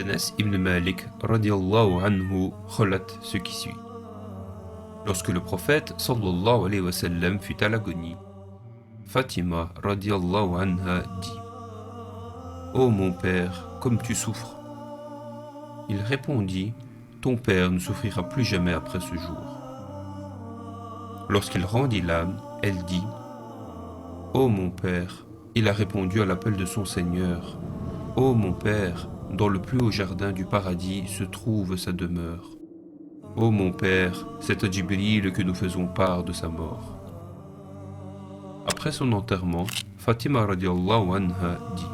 Anas ibn Malik radiallahu anhu relate ce qui suit. Lorsque le prophète sallallahu alayhi wa sallam fut à l'agonie, Fatima radiallahu anha dit: Ô mon père, comme tu souffres. Il répondit: Ton père ne souffrira plus jamais après ce jour. Lorsqu'il rendit l'âme, elle dit: Ô mon père, il a répondu à l'appel de son Seigneur. Ô mon père, dans le plus haut jardin du paradis se trouve sa demeure. Ô mon père, c'est à Djibril que nous faisons part de sa mort. Après son enterrement, Fatima radiallahu anha dit: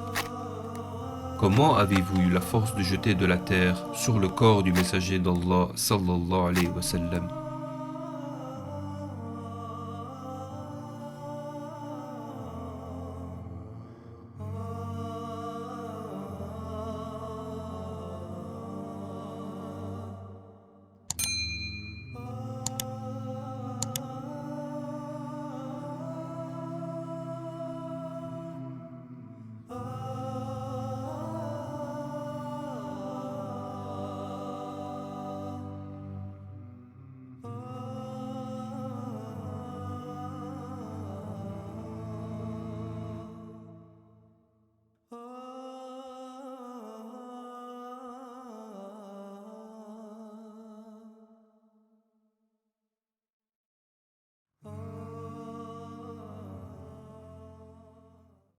Comment avez-vous eu la force de jeter de la terre sur le corps du messager d'Allah sallallahu alayhi wa sallam?